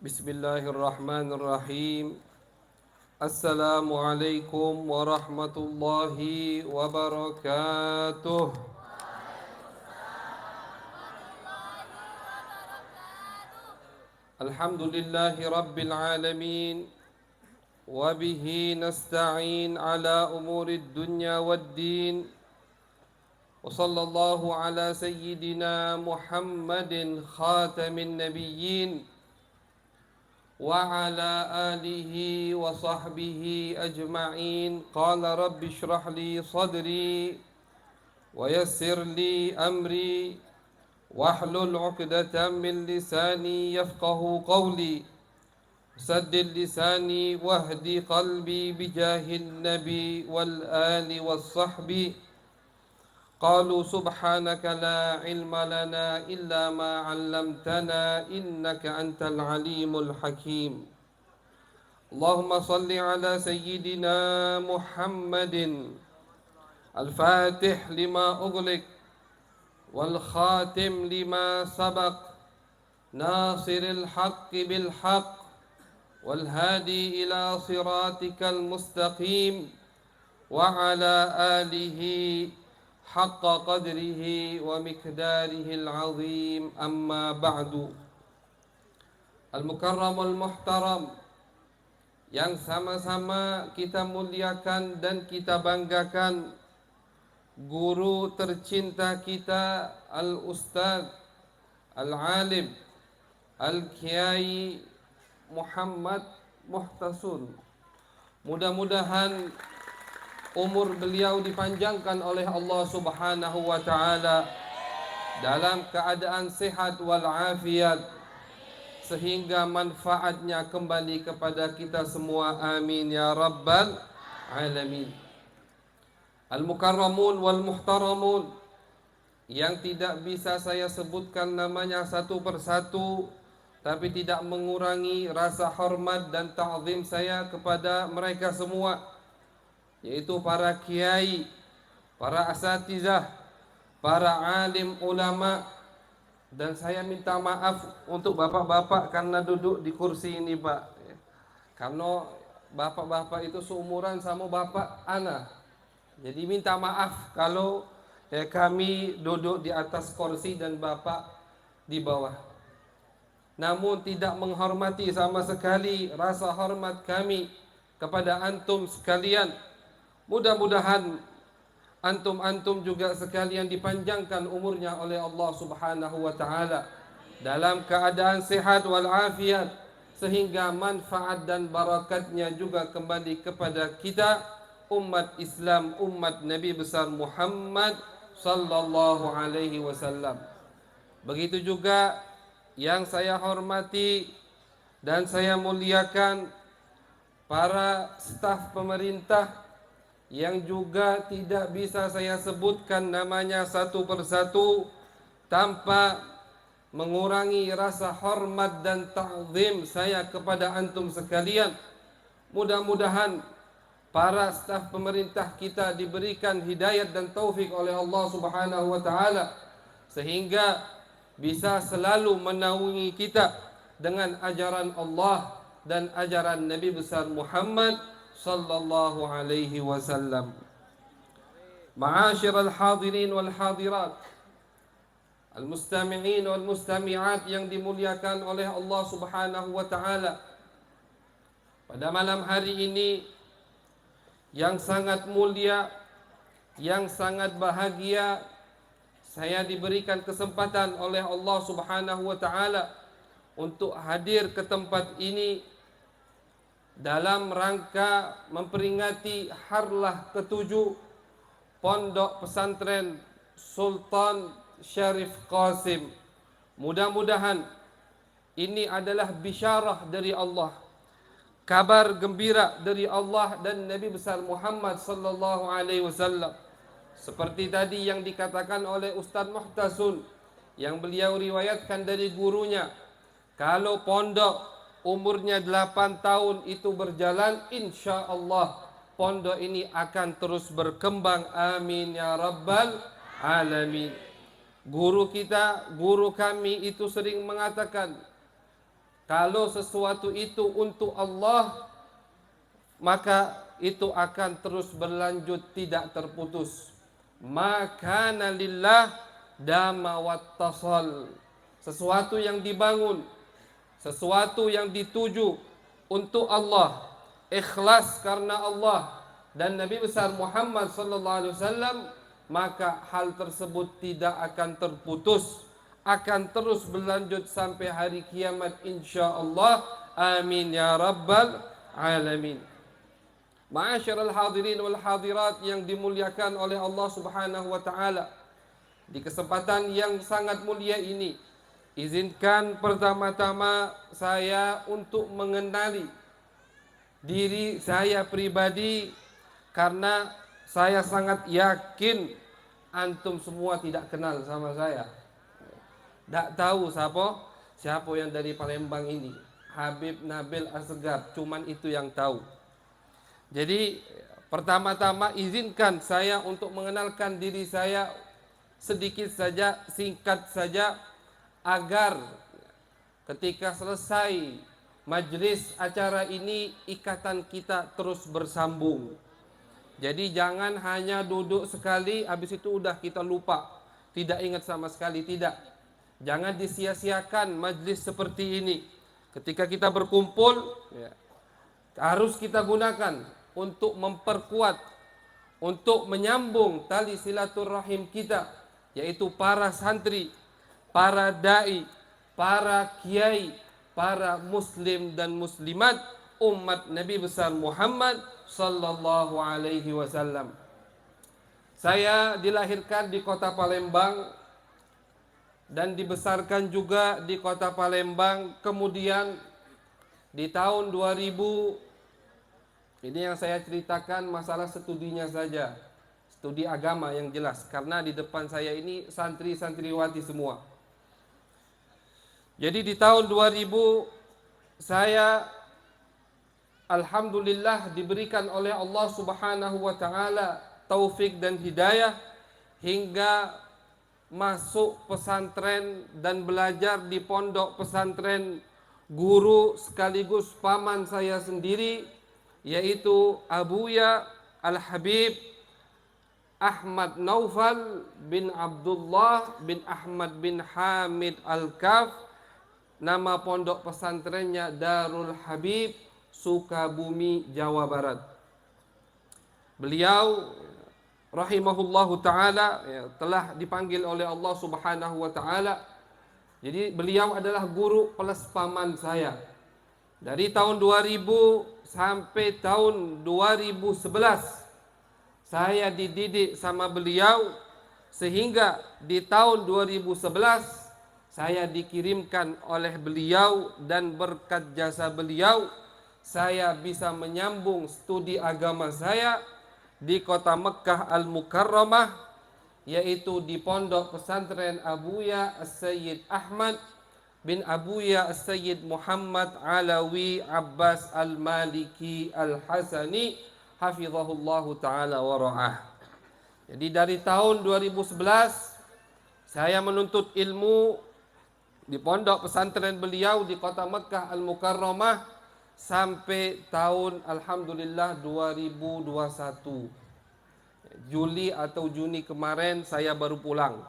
Bismillahirrahmanirrahim. Assalamualaikum warahmatullahi wabarakatuh. Alhamdulillahi rabbil alamin. Wabihi nasta'in ala umurid dunya waddin. Wa sallallahu ala sayyidina Muhammadin khatamin nabiyyin وعلى آله وصحبه أجمعين. قال رب اشرح لي صدري ويسر لي أمري واحلل عقدة من لساني يفقه قولي سدد لساني واهدي قلبي بجاه النبي والآل والصحب. قالوا سبحانك لا علم لنا إلا ما علمتنا إنك أنت العليم الحكيم. اللهم صل على سيدنا محمد الفاتح لما أغلق والخاتم لما سبق ناصر الحق بالحق والهادي إلى صراطك المستقيم وعلى آله حق قدره ومقداره العظيم. أما بعد. Al-Mukarramul Muhtaram, yang sama-sama kita muliakan dan kita banggakan, guru tercinta kita Al-Ustaz Al-Alim Al-Kiai Muhammad Muhtasun. Mudah-mudahan umur beliau dipanjangkan oleh Allah Subhanahu wa taala dalam keadaan sehat wal afiat, sehingga manfaatnya kembali kepada kita semua. Amin ya rabbal alamin. Al-Mukarramun wal Muhtaramun, yang tidak bisa saya sebutkan namanya satu persatu, tapi tidak mengurangi rasa hormat dan ta'zim saya kepada mereka semua, yaitu para kiai, para asatizah, para alim ulama. Dan saya minta maaf untuk bapak-bapak karena duduk di kursi ini, Pak. Karena bapak-bapak itu seumuran sama bapak ana. Jadi minta maaf kalau kami duduk di atas kursi dan bapak di bawah. Namun tidak menghormati sama sekali rasa hormat kami kepada antum sekalian. Mudah-mudahan antum-antum juga sekalian dipanjangkan umurnya oleh Allah Subhanahu wa taala dalam keadaan sehat wal afiat, sehingga manfaat dan barakatnya juga kembali kepada kita umat Islam, umat Nabi besar Muhammad sallallahu alaihi wasallam. Begitu juga yang saya hormati dan saya muliakan para staf pemerintah, yang juga tidak bisa saya sebutkan namanya satu persatu tanpa mengurangi rasa hormat dan ta'zim saya kepada antum sekalian. Mudah-mudahan para staf pemerintah kita diberikan hidayat dan taufik oleh Allah Subhanahu wa taala, sehingga bisa selalu menaungi kita dengan ajaran Allah dan ajaran Nabi besar Muhammad sallallahu alaihi wasallam. Ma'asyiral hadirin wal hadirat, al-mustami'in wal mustami'at yang dimuliakan oleh Allah Subhanahu wa taala. Pada malam hari ini yang sangat mulia, yang sangat bahagia, saya diberikan kesempatan oleh Allah Subhanahu wa taala untuk hadir ke tempat ini dalam rangka memperingati harlah ke-7 Pondok Pesantren Sultan Syarif Qasim. Mudah-mudahan ini adalah bisyarah dari Allah, kabar gembira dari Allah dan Nabi besar Muhammad sallallahu alaihi wasallam. Seperti tadi yang dikatakan oleh Ustaz Muhtasun, yang beliau riwayatkan dari gurunya, kalau pondok umurnya 8 tahun itu berjalan, insya Allah pondok ini akan terus berkembang. Amin ya rabbal alamin. Guru kami itu sering mengatakan, Kalau sesuatu itu untuk Allah, maka itu akan terus berlanjut, tidak terputus. Maka lillah dama wattasal. Sesuatu yang dibangun, sesuatu yang dituju untuk Allah, ikhlas karena Allah dan Nabi besar Muhammad sallallahu alaihi wasallam, maka hal tersebut tidak akan terputus, akan terus berlanjut sampai hari kiamat insyaallah. Amin ya rabbal alamin. Ma'asyiral hadirin wal hadirat yang dimuliakan oleh Allah Subhanahu wa taala, di kesempatan yang sangat mulia ini, izinkan pertama-tama saya untuk mengenali diri saya pribadi, karena saya sangat yakin antum semua tidak kenal sama saya. Tak tahu siapa yang dari Palembang ini, Habib Nabil Asgar, cuman itu yang tahu. Jadi pertama-tama izinkan saya untuk mengenalkan diri saya sedikit saja, singkat saja, agar ketika selesai majlis acara ini ikatan kita terus bersambung. Jadi jangan hanya duduk sekali habis itu udah kita lupa, tidak ingat sama sekali, tidak. Jangan disia-siakan majlis seperti ini. Ketika kita berkumpul, harus kita gunakan untuk memperkuat, untuk menyambung tali silaturahim kita, yaitu para santri, para dai, para kiai, para muslim dan muslimat umat Nabi besar Muhammad sallallahu alaihi wasallam. Saya dilahirkan di kota Palembang dan dibesarkan juga di kota Palembang. Kemudian di tahun 2000, ini yang saya ceritakan masalah studinya saja, studi agama yang jelas, karena di depan saya ini santri-santriwati semua. Jadi di tahun 2000 saya alhamdulillah diberikan oleh Allah Subhanahu wa taala taufik dan hidayah hingga masuk pesantren dan belajar di pondok pesantren guru sekaligus paman saya sendiri, yaitu Abuya Al-Habib Ahmad Naufal bin Abdullah bin Ahmad bin Hamid Al-Kaf. Nama pondok pesantrennya Darul Habib, Sukabumi, Jawa Barat. Beliau rahimahullahu taala telah dipanggil oleh Allah Subhanahu wa taala. Jadi beliau adalah guru plus paman saya. Dari tahun 2000 sampai tahun 2011 saya dididik sama beliau, sehingga di tahun 2011 saya dikirimkan oleh beliau, dan berkat jasa beliau saya bisa menyambung studi agama saya di kota Mekkah Al-Mukarramah, yaitu di pondok pesantren Abuya As-Sayyid Ahmad bin Abuya As-Sayyid Muhammad Alawi Abbas Al-Maliki Al-Hasani hafizahullahu ta'ala wa ra'ah. Jadi dari tahun 2011 saya menuntut ilmu di pondok pesantren beliau di kota Mekkah Al-Mukarramah sampai tahun alhamdulillah 2021. Juli atau Juni kemarin saya baru pulang.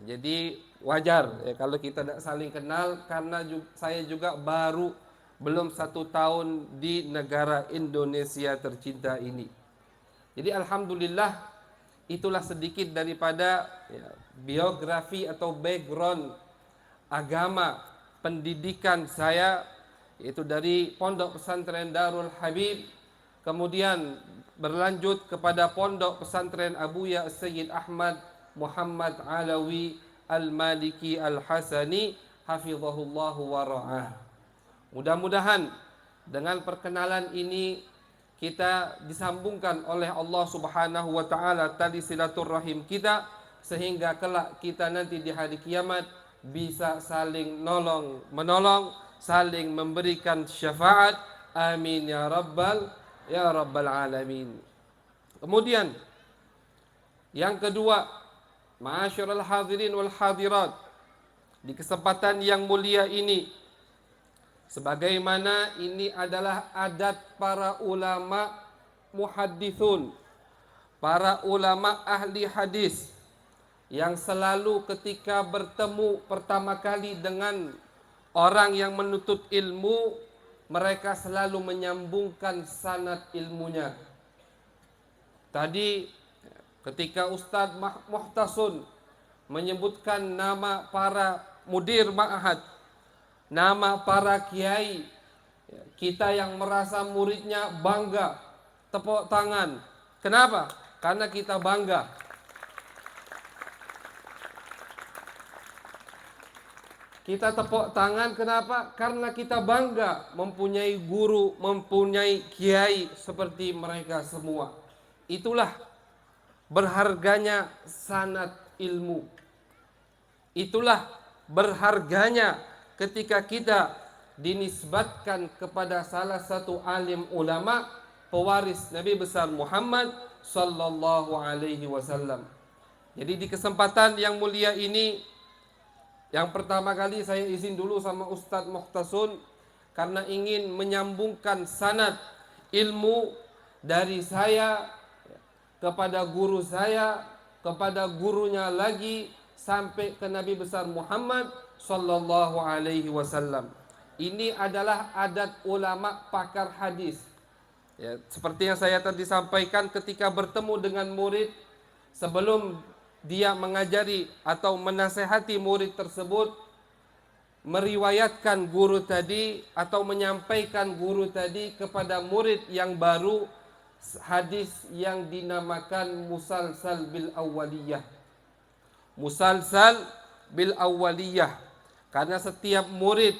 Jadi wajar ya kalau kita tidak saling kenal, karena saya juga baru belum 1 tahun di negara Indonesia tercinta ini. Jadi alhamdulillah itulah sedikit daripada biografi atau background agama pendidikan saya, yaitu dari pondok pesantren Darul Habib, kemudian berlanjut kepada pondok pesantren Abuya Sayyid Ahmad Muhammad Alawi Al-Maliki Al-Hasani hafizahullahu wa ra'ah. Mudah-mudahan dengan perkenalan ini kita disambungkan oleh Allah Subhanahu wa taala tali silaturahim kita, sehingga kelak kita nanti di hari kiamat bisa saling menolong, saling memberikan syafaat. Amin ya rabbal alamin. Kemudian yang kedua, ma'asyiral hadirin wal hadirat, di kesempatan yang mulia ini Sebagaimana ini adalah adat para ulama muhaddithun, para ulama ahli hadis, yang selalu ketika bertemu pertama kali dengan orang yang menuntut ilmu, mereka selalu menyambungkan sanad ilmunya. Tadi ketika Ustadz Muhtasun menyebutkan nama para mudir ma'had, nama para kiai, kita yang merasa muridnya bangga, tepuk tangan. Kenapa? Karena kita bangga. Kita tepuk tangan kenapa? Karena kita bangga mempunyai guru, mempunyai kiai seperti mereka semua. Itulah berharganya sanad ilmu. Itulah berharganya ketika kita dinisbatkan kepada salah satu alim ulama pewaris Nabi besar Muhammad sallallahu alaihi wasallam. Jadi di kesempatan yang mulia ini, yang pertama kali saya izin dulu sama Ustadz Muhtasun karena ingin menyambungkan sanad ilmu dari saya kepada guru saya, kepada gurunya lagi sampai ke Nabi besar Muhammad sallallahu alaihi wasallam. Ini adalah adat ulama pakar hadis. Ya, seperti yang saya tadi sampaikan, ketika bertemu dengan murid, sebelum dia mengajari atau menasehati murid tersebut, meriwayatkan guru tadi atau menyampaikan guru tadi kepada murid yang baru hadis yang dinamakan musalsal bil awwaliyah. Musalsal bil awwaliyah. Karena setiap murid,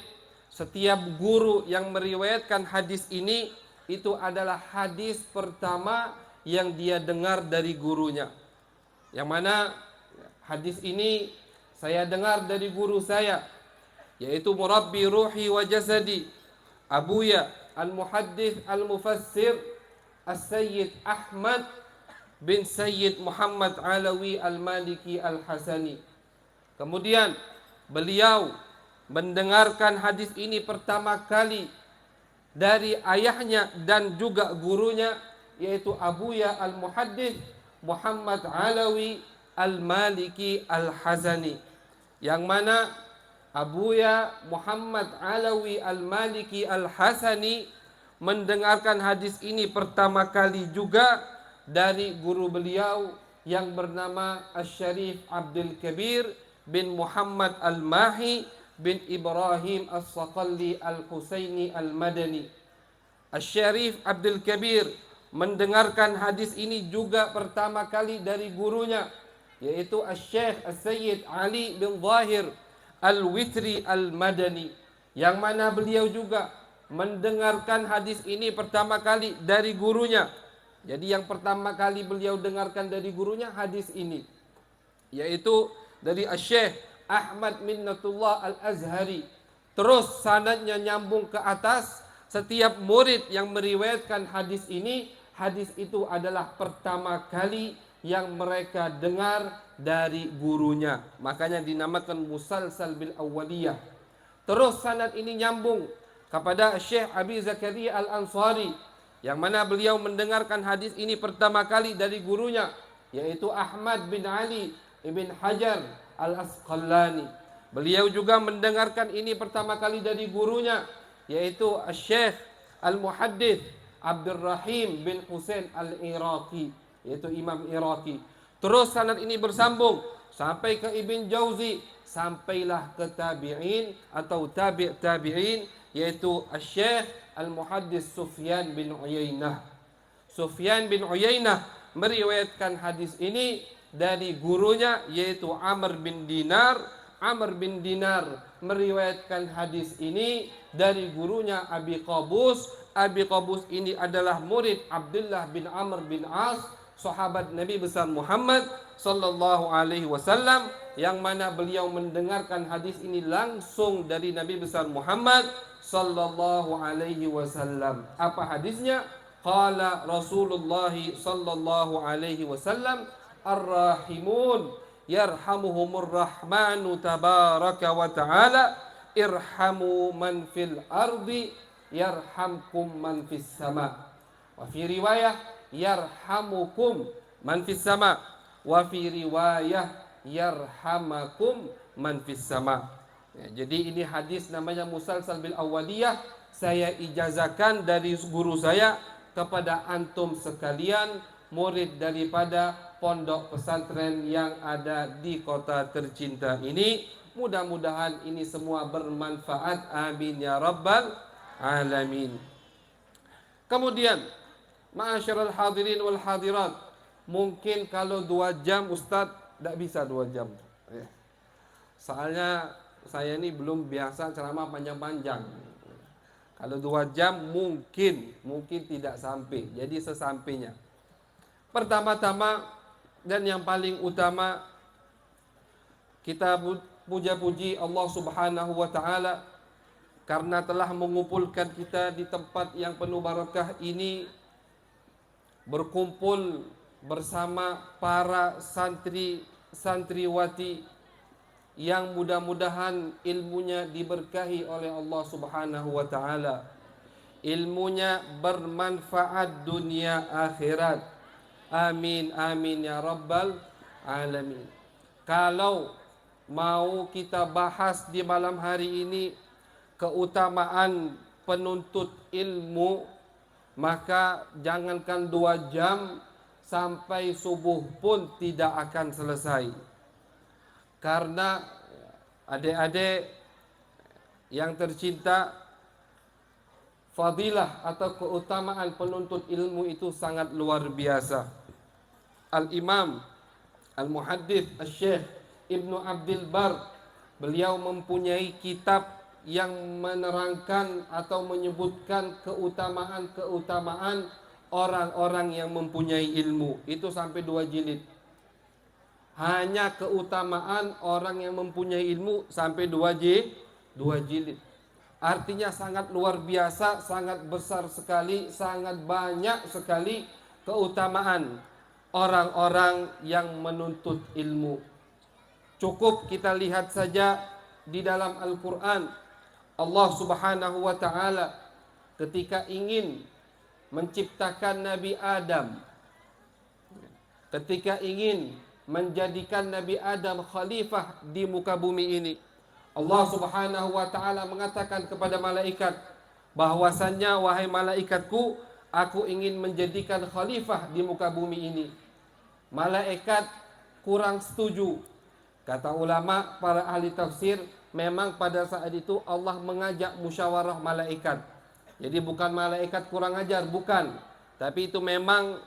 setiap guru yang meriwayatkan hadis ini, itu adalah hadis pertama yang dia dengar dari gurunya. Yang mana hadis ini saya dengar dari guru saya, yaitu murabbi ruhi wa jasadi, abuya al-muhaddits al-mufassir as-sayyid Ahmad bin Sayyid Muhammad Alawi al-Maliki al-Hasani. Kemudian beliau mendengarkan hadis ini pertama kali dari ayahnya dan juga gurunya, yaitu abuya al-muhaddits Muhammad Alawi al-Maliki al-Hasani, yang mana abuya Muhammad Alawi al-Maliki al-Hasani mendengarkan hadis ini pertama kali juga dari guru beliau yang bernama Asy-Syarif Abdul Kabir bin Muhammad al-Mahi bin Ibrahim as-Saqali al-Husaini al-Madani. Asy-Syarif Abdul Kabir mendengarkan hadis ini juga pertama kali dari gurunya, yaitu Asy-Syaikh As-Sayyid Ali bin Zahir Al-Witri Al-Madani, yang mana beliau juga mendengarkan hadis ini pertama kali dari gurunya. Jadi yang pertama kali beliau dengarkan dari gurunya hadis ini, yaitu dari Asy-Syaikh Ahmad Minnatullah Al-Azhari. Terus sanadnya nyambung ke atas. Setiap murid yang meriwayatkan hadis ini, hadis itu adalah pertama kali yang mereka dengar dari gurunya. Makanya dinamakan musalsal bil awwaliyah. Terus sanad ini nyambung kepada Syekh Abi Zakaria Al-Ansari, yang mana beliau mendengarkan hadis ini pertama kali dari gurunya, yaitu Ahmad bin Ali ibn Hajar Al-Asqalani. Beliau juga mendengarkan ini pertama kali dari gurunya, yaitu Syekh Al-Muhaddits Abdul Rahim bin Husain Al-Iraqi, yaitu Imam Iraqi. Terus sanad ini bersambung sampai ke Ibn Jauzi, sampailah ke tabi'in atau tabi'in, yaitu Syekh Al-Muhaddits Sufyan bin Uyainah. Sufyan bin Uyainah meriwayatkan hadis ini dari gurunya, yaitu Amr bin Dinar. Amr bin Dinar meriwayatkan hadis ini dari gurunya Abi Qabus. Abi Qabus ini adalah murid Abdullah bin Amr bin As, sahabat Nabi besar Muhammad sallallahu alaihi wasallam, yang mana beliau mendengarkan hadis ini langsung dari Nabi besar Muhammad sallallahu alaihi wasallam. Apa hadisnya? Qala Rasulullah sallallahu alaihi wasallam, ar-rahimun yarhamuhumur rahmanu tabaraka wa ta'ala irhamu man fil ardi yarhamkum man fis sama. Wa fi riwayah yarhamukum man fis sama. Wa fi riwayah yarhamakum man fis sama. Ya, jadi ini hadis namanya musalsal bil awaliyah. Saya ijazahkan dari guru saya kepada antum sekalian, murid daripada pondok pesantren yang ada di kota tercinta ini. Mudah-mudahan ini semua bermanfaat. Amin ya rabbal alamin. Kemudian, ma'asyiral hadirin wal hadirat, mungkin kalau 2 jam Ustadz tidak bisa 2 jam. Soalnya saya ini belum biasa ceramah panjang-panjang. Kalau 2 jam mungkin tidak sampai. Jadi sesampainya, pertama-tama dan yang paling utama, kita puja-puji Allah Subhanahu wa taala karena telah mengumpulkan kita di tempat yang penuh barakah ini, berkumpul bersama para santriwati yang mudah-mudahan ilmunya diberkahi oleh Allah Subhanahu wa taala. Ilmunya bermanfaat dunia akhirat. Amin amin ya rabbal alamin. Kalau mau kita bahas di malam hari ini keutamaan penuntut ilmu, maka jangankan 2 jam, sampai subuh pun tidak akan selesai. Karena adik-adik yang tercinta, fadilah atau keutamaan penuntut ilmu itu sangat luar biasa. Al-Imam Al-Muhaddits Al-Syekh Ibnu Abdul Bar, beliau mempunyai kitab yang menerangkan atau menyebutkan keutamaan orang-orang yang mempunyai ilmu. Itu sampai 2 jilid. Hanya keutamaan orang yang mempunyai ilmu sampai 2 jilid. Artinya sangat luar biasa, sangat besar sekali, sangat banyak sekali keutamaan orang-orang yang menuntut ilmu. Cukup kita lihat saja di dalam Al-Quran, Allah Subhanahu wa ta'ala ketika ingin menciptakan Nabi Adam, ketika ingin menjadikan Nabi Adam khalifah di muka bumi ini, Allah Subhanahu wa ta'ala mengatakan kepada malaikat bahwasannya, wahai malaikatku, aku ingin menjadikan khalifah di muka bumi ini. Malaikat kurang setuju. Kata ulama, para ahli tafsir, memang pada saat itu Allah mengajak musyawarah malaikat. Jadi bukan malaikat kurang ajar, bukan. Tapi itu memang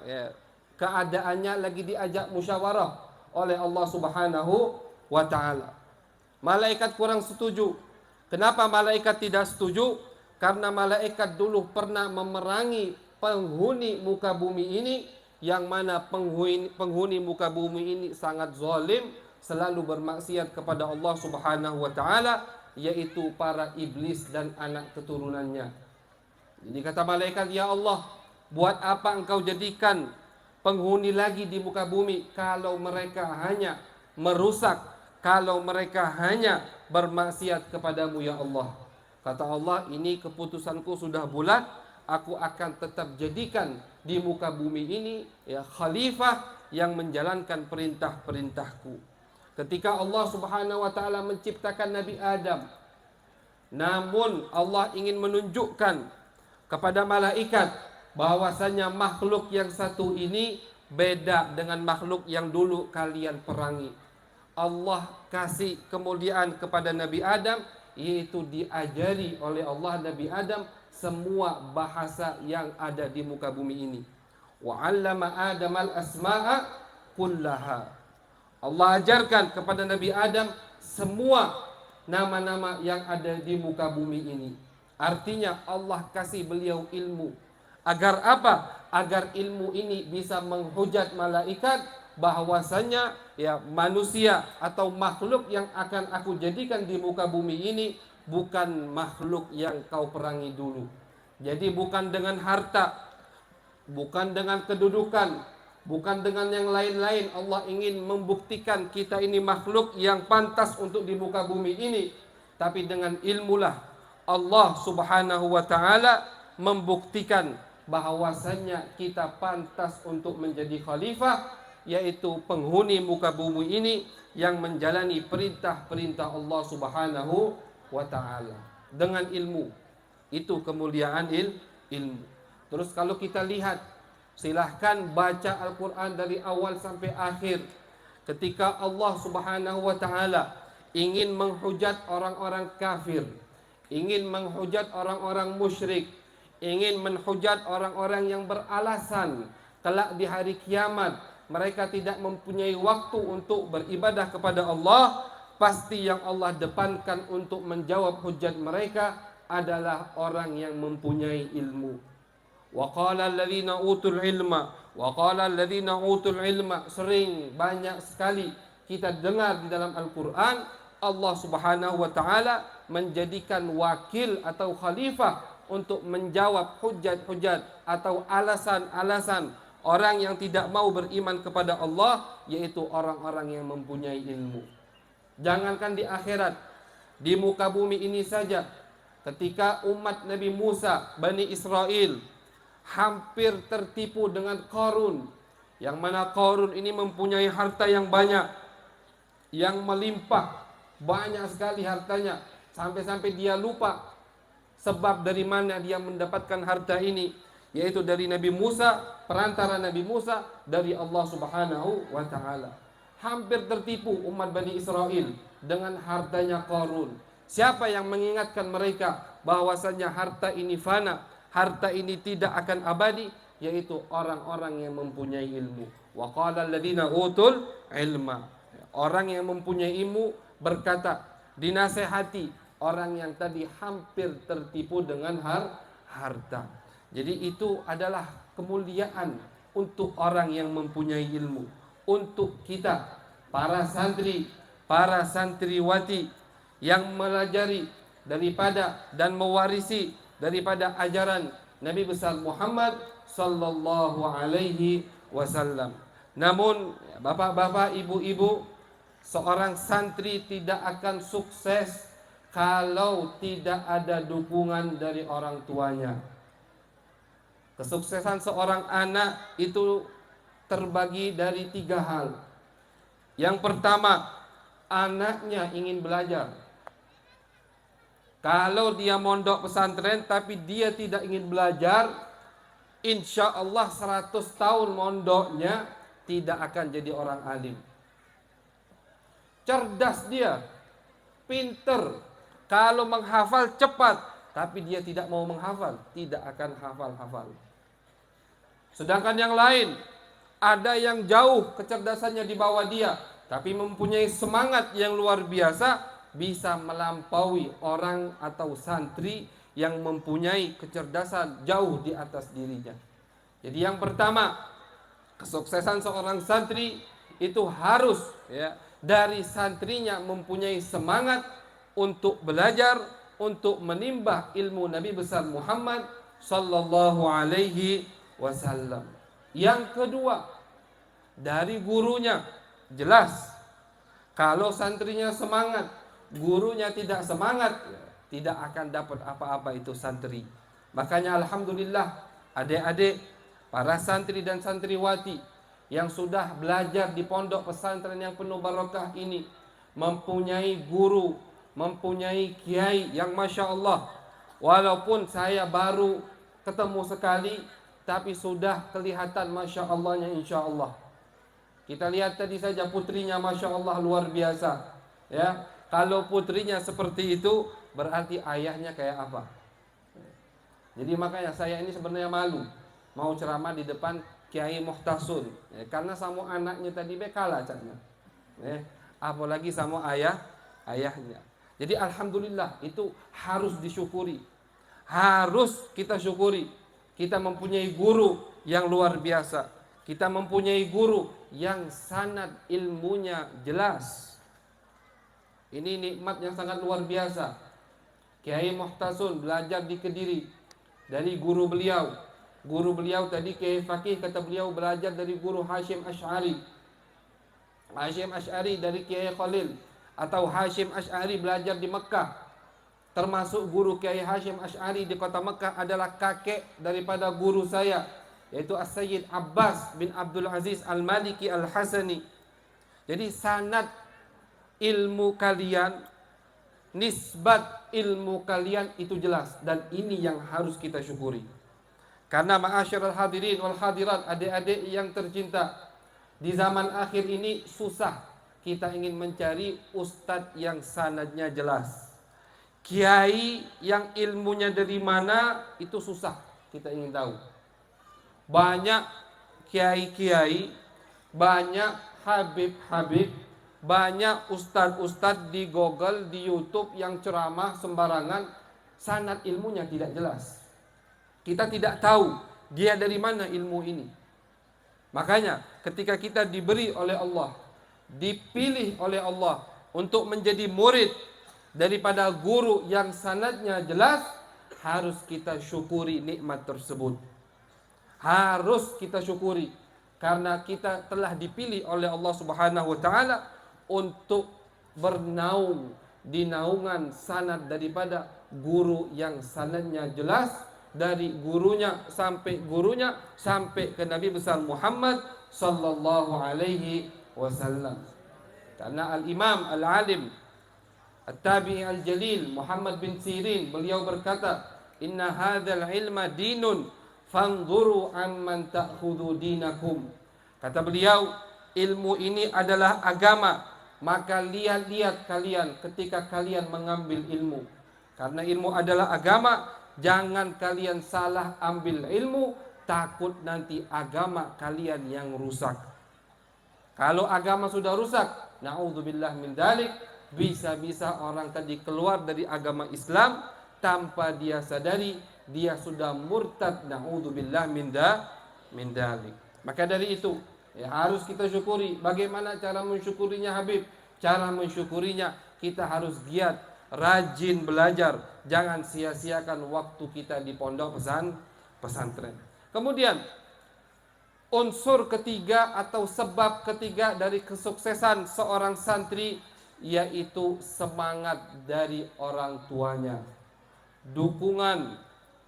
keadaannya lagi diajak musyawarah oleh Allah Subhanahu wa ta'ala. Malaikat kurang setuju. Kenapa malaikat tidak setuju? Karena malaikat dulu pernah memerangi penghuni muka bumi ini, yang mana penghuni muka bumi ini sangat zalim, selalu bermaksiat kepada Allah Subhanahu wa ta'ala, yaitu para iblis dan anak keturunannya. Jadi kata malaikat, ya Allah, buat apa engkau jadikan penghuni lagi di muka bumi kalau mereka hanya merusak, kalau mereka hanya bermaksiat kepadamu ya Allah. Kata Allah, ini keputusanku sudah bulat, aku akan tetap jadikan di muka bumi ini khalifah yang menjalankan perintah-perintahku. Ketika Allah Subhanahu wa ta'ala menciptakan Nabi Adam, namun Allah ingin menunjukkan kepada malaikat bahwasanya makhluk yang satu ini beda dengan makhluk yang dulu kalian perangi. Allah kasih kemuliaan kepada Nabi Adam, yaitu diajari oleh Allah Nabi Adam semua bahasa yang ada di muka bumi ini. Wa 'allama Adam al-asma'a kullaha. Allah ajarkan kepada Nabi Adam semua nama-nama yang ada di muka bumi ini. Artinya Allah kasih beliau ilmu. Agar apa? Agar ilmu ini bisa menghujat malaikat bahwasanya manusia atau makhluk yang akan aku jadikan di muka bumi ini bukan makhluk yang kau perangi dulu. Jadi bukan dengan harta, bukan dengan kedudukan, bukan dengan yang lain-lain. Allah ingin membuktikan kita ini makhluk yang pantas untuk di muka bumi ini. tapi dengan ilmulah Allah Subhanahu wa taala membuktikan bahwasannya kita pantas untuk menjadi khalifah, yaitu penghuni muka bumi ini yang menjalani perintah-perintah Allah Subhanahu wa taala dengan ilmu. Itu kemuliaan ilmu. Terus kalau kita lihat, silahkan baca Al-Quran dari awal sampai akhir. Ketika Allah Subhanahu wa taala ingin menghujat orang-orang kafir, ingin menghujat orang-orang musyrik, ingin menghujat orang-orang yang beralasan kelak di hari kiamat mereka tidak mempunyai waktu untuk beribadah kepada Allah, pasti yang Allah depankan untuk menjawab hujat mereka adalah orang yang mempunyai ilmu. Wa qala alladziina utul ilma, wa qala alladziina utul ilma, sering banyak sekali kita dengar di dalam Al-Qur'an Allah Subhanahu wa taala menjadikan wakil atau khalifah untuk menjawab hujat-hujat atau alasan-alasan orang yang tidak mau beriman kepada Allah, yaitu orang-orang yang mempunyai ilmu. Jangankan di akhirat, di muka bumi ini saja, ketika umat Nabi Musa, Bani Israel, hampir tertipu dengan Qarun, yang mana Qarun ini mempunyai harta yang banyak, yang melimpah, banyak sekali hartanya, sampai-sampai dia lupa sebab dari mana dia mendapatkan harta ini, yaitu dari Nabi Musa, perantara Nabi Musa dari Allah Subhanahu wa taala. Hampir tertipu umat Bani Israel dengan hartanya Qarun. Siapa yang mengingatkan mereka bahwasanya harta ini fana, harta ini tidak akan abadi, yaitu orang-orang yang mempunyai ilmu. Wa qala alladziina utul ilma. Orang yang mempunyai ilmu berkata, dinasehati orang yang tadi hampir tertipu dengan harta. Jadi itu adalah kemuliaan untuk orang yang mempunyai ilmu. Untuk kita, para santri, para santriwati yang melajari daripada dan mewarisi daripada ajaran Nabi besar Muhammad sallallahu alaihi wasallam. Namun bapak-bapak, ibu-ibu, seorang santri tidak akan sukses kalau tidak ada dukungan dari orang tuanya. Kesuksesan seorang anak itu terbagi dari 3 hal. Yang pertama, anaknya ingin belajar. Kalau dia mondok pesantren tapi dia tidak ingin belajar, insya Allah 100 tahun mondoknya tidak akan jadi orang alim. Cerdas dia, pinter. Kalau menghafal cepat, tapi dia tidak mau menghafal, tidak akan hafal-hafal. Sedangkan yang lain, ada yang jauh kecerdasannya di bawah dia, tapi mempunyai semangat yang luar biasa, bisa melampaui orang atau santri yang mempunyai kecerdasan jauh di atas dirinya. Jadi yang pertama, kesuksesan seorang santri itu harus dari santrinya mempunyai semangat untuk belajar, untuk menimba ilmu Nabi besar Muhammad sallallahu alaihi wasallam. Yang kedua, dari gurunya. Jelas, kalau santrinya semangat, gurunya tidak semangat, tidak akan dapat apa-apa itu santri. Makanya alhamdulillah, adik-adik, para santri dan santriwati yang sudah belajar di pondok pesantren yang penuh barokah ini, mempunyai guru, mempunyai kiai yang Masya Allah. Walaupun saya baru ketemu sekali, tapi sudah kelihatan Masya Allahnya insya Allah. Kita lihat tadi saja putrinya Masya Allah luar biasa. Ya, kalau putrinya seperti itu, berarti ayahnya kayak apa? Jadi makanya saya ini sebenarnya malu mau ceramah di depan Kiai Muhtasun, karena sama anaknya tadi kalah catnya. Apalagi sama ayahnya. Jadi alhamdulillah, itu harus disyukuri. Harus kita syukuri. Kita mempunyai guru yang luar biasa. Kita mempunyai guru yang sanad ilmunya jelas. Ini nikmat yang sangat luar biasa. Kiai Muhtasun belajar di Kediri dari guru beliau. Guru beliau tadi Kiai Fakih, kata beliau belajar dari guru Hashim Ash'ari. Hashim Ash'ari dari Kiai Khalil. Atau Hashim Ash'ari belajar di Mekah termasuk guru Kiai Hashim Asy'ari di kota Mekah adalah kakek daripada guru saya, yaitu As-Sayyid Abbas bin Abdul Aziz Al-Maliki Al-Hasani. Jadi sanad ilmu kalian, nisbat ilmu kalian itu jelas, dan ini yang harus kita syukuri. Karena ma'asyiral hadirin wal hadirat, adik-adik yang tercinta, di zaman akhir ini susah kita ingin mencari ustadz yang sanadnya jelas. Kiai yang ilmunya dari mana itu susah kita ingin tahu. Banyak kiai-kiai, banyak habib-habib, banyak ustadz-ustadz di Google, di YouTube yang ceramah sembarangan, sanad ilmunya tidak jelas. Kita tidak tahu dia dari mana ilmu ini. Makanya ketika kita diberi oleh Allah, dipilih oleh Allah untuk menjadi murid daripada guru yang sanadnya jelas, harus kita syukuri nikmat tersebut. Harus kita syukuri karena kita telah dipilih oleh Allah Subhanahu wa taala untuk bernaung di naungan sanad daripada guru yang sanadnya jelas, dari gurunya sampai ke Nabi besar Muhammad sallallahu alaihi wasallam. Karena al-Imam al-Alim At-Tabi'i al-Jalil Muhammad bin Sirin, beliau berkata, "Inna hadzal ilma dinun fanzuru amman ta'khudhu dinakum." Kata beliau, ilmu ini adalah agama, maka lihat-lihat kalian ketika kalian mengambil ilmu. Karena ilmu adalah agama, jangan kalian salah ambil ilmu, takut nanti agama kalian yang rusak. Kalau agama sudah rusak, na'udzubillah min dzalik, bisa-bisa orang tadi keluar dari agama Islam tanpa dia sadari dia sudah murtad, na'udzubillah min dzalik. Maka dari itu ya, harus kita syukuri. Bagaimana cara mensyukurinya Habib? Cara mensyukurinya kita harus giat, rajin belajar, jangan sia-siakan waktu kita di pondok pesantren. Kemudian unsur ketiga atau sebab ketiga dari kesuksesan seorang santri, yaitu semangat dari orang tuanya. Dukungan,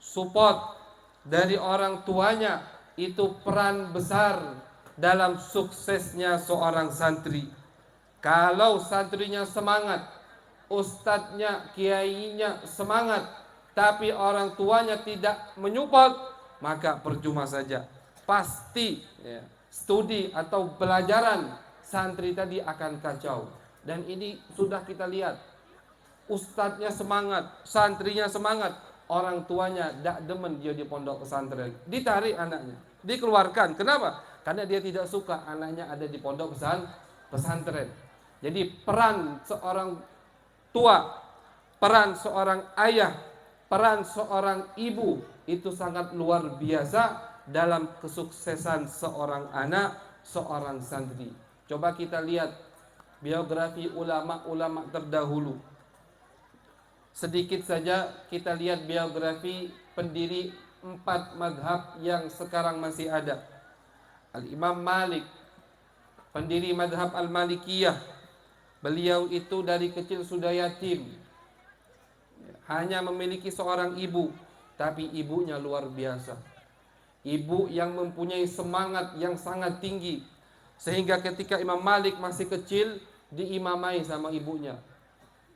support dari orang tuanya itu peran besar dalam suksesnya seorang santri. Kalau santrinya semangat, ustadznya, kiainya semangat, tapi orang tuanya tidak menyupport, maka percuma saja. Pasti ya, studi atau pelajaran santri tadi akan kacau. Dan ini sudah kita lihat, ustadznya semangat, santrinya semangat, orang tuanya tidak demen dia di pondok pesantren, ditarik anaknya, dikeluarkan. Kenapa? Karena dia tidak suka anaknya ada di pondok pesantren. Jadi peran seorang tua, peran seorang ayah, peran seorang ibu itu sangat luar biasa dalam kesuksesan seorang anak, seorang santri. Coba kita lihat biografi ulama-ulama terdahulu. Sedikit saja kita lihat biografi pendiri 4 madhab yang sekarang masih ada. Al-Imam Malik, pendiri madhab Al-Malikiyah. Beliau itu dari kecil sudah yatim, hanya memiliki seorang ibu, tapi ibunya luar biasa. Ibu yang mempunyai semangat yang sangat tinggi, sehingga ketika Imam Malik masih kecil diimamai sama ibunya.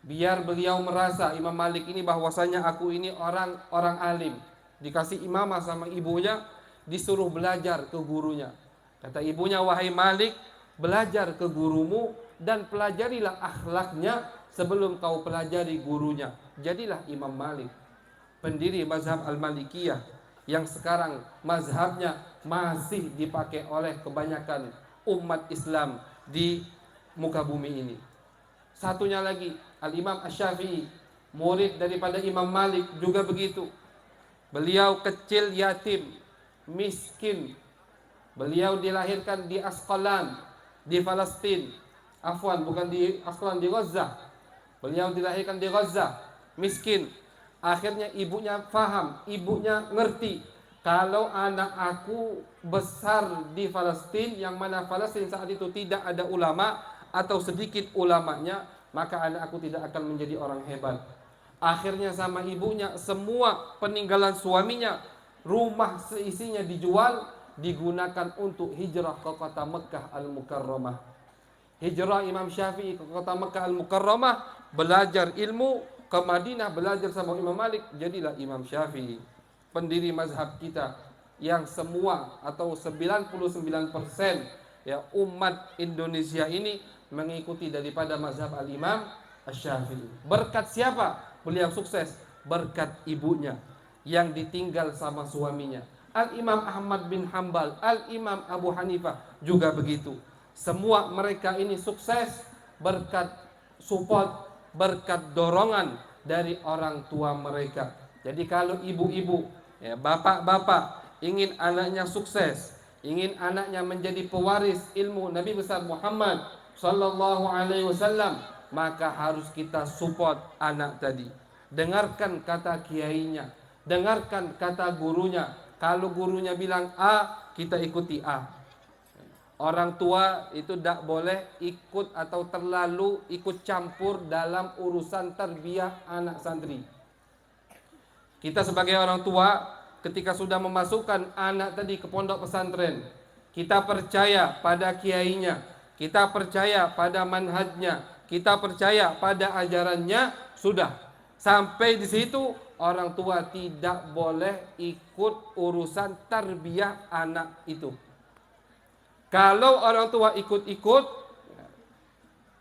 Biar beliau merasa Imam Malik ini bahwasanya aku ini orang alim, dikasih imamah sama ibunya, disuruh belajar ke gurunya. Kata ibunya, "Wahai Malik, belajar ke gurumu dan pelajarilah akhlaknya sebelum kau pelajari gurunya." Jadilah Imam Malik, pendiri mazhab Al-Malikiyah, yang sekarang mazhabnya masih dipakai oleh kebanyakan umat Islam di muka bumi ini. Satunya lagi, Al-Imam Asy-Syafi'i, murid daripada Imam Malik, juga begitu. Beliau kecil yatim, miskin. Beliau dilahirkan di Asqalan, di Palestina. Afwan, bukan di Asqalan, di Gaza. Beliau dilahirkan di Gaza, miskin. Akhirnya ibunya faham, ibunya ngerti, kalau anak aku besar di Palestina, yang mana Palestina saat itu tidak ada ulama atau sedikit ulamanya, maka anak aku tidak akan menjadi orang hebat. Akhirnya sama ibunya semua peninggalan suaminya, rumah seisinya dijual, digunakan untuk hijrah ke kota Mekah Al-Mukarramah. Hijrah Imam Syafi'i ke kota Mekah Al-Mukarramah, belajar ilmu, ke Madinah belajar sama Imam Malik, jadilah Imam Syafi'i, pendiri mazhab kita yang semua atau 99% ya umat Indonesia ini mengikuti daripada mazhab Al-Imam Asy-Syafi'i. Berkat siapa beliau sukses? Berkat ibunya yang ditinggal sama suaminya. Al-Imam Ahmad bin Hambal, Al-Imam Abu Hanifah juga begitu. Semua mereka ini sukses berkat support, berkat dorongan dari orang tua mereka. Jadi kalau ibu-ibu, ya, bapak-bapak ingin anaknya sukses, ingin anaknya menjadi pewaris ilmu Nabi besar Muhammad sallallahu alaihi wasallam, maka harus kita support anak tadi. Dengarkan kata kiainya, dengarkan kata gurunya. Kalau gurunya bilang A, kita ikuti A. Orang tua itu tidak boleh ikut atau terlalu ikut campur dalam urusan tarbiyah anak santri. Kita sebagai orang tua ketika sudah memasukkan anak tadi ke pondok pesantren, kita percaya pada kiainya, kita percaya pada manhajnya, kita percaya pada ajarannya, sudah. Sampai di situ orang tua tidak boleh ikut urusan tarbiyah anak itu. Kalau orang tua ikut-ikut,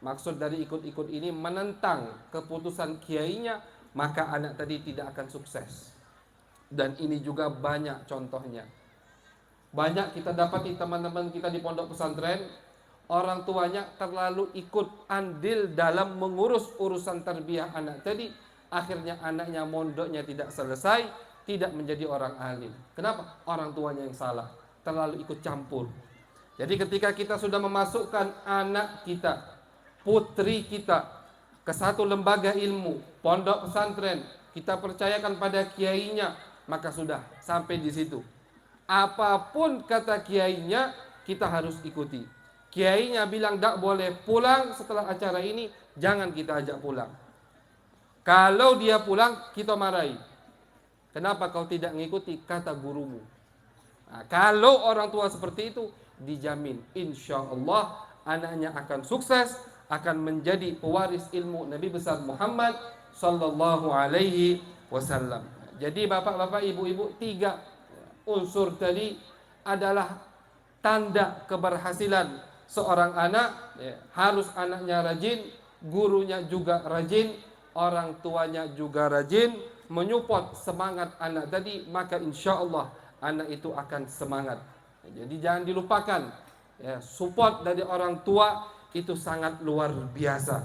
maksud dari ikut-ikut ini menentang keputusan kiainya, maka anak tadi tidak akan sukses. Dan ini juga banyak contohnya. Banyak kita dapati teman-teman kita di pondok pesantren, orang tuanya terlalu ikut andil dalam mengurus urusan tarbiyah anak tadi. Akhirnya anaknya mondoknya tidak selesai, tidak menjadi orang alim. Kenapa? Orang tuanya yang salah, terlalu ikut campur. Jadi ketika kita sudah memasukkan anak kita, putri kita ke satu lembaga ilmu, pondok pesantren, kita percayakan pada kiainya, maka sudah sampai di situ. Apapun kata kiainya, kita harus ikuti. Kiainya bilang tidak boleh pulang setelah acara ini, jangan kita ajak pulang. Kalau dia pulang, kita marahi. Kenapa kau tidak mengikuti kata gurumu? Nah, kalau orang tua seperti itu, dijamin insya Allah anaknya akan sukses, akan menjadi pewaris ilmu Nabi besar Muhammad sallallahu alaihi wasallam. Jadi bapak-bapak, ibu-ibu, 3 unsur tadi adalah tanda keberhasilan seorang anak. Harus anaknya rajin, gurunya juga rajin, orang tuanya juga rajin, menyupport semangat anak tadi, maka insya Allah anak itu akan semangat. Jadi jangan dilupakan, ya, support dari orang tua itu sangat luar biasa.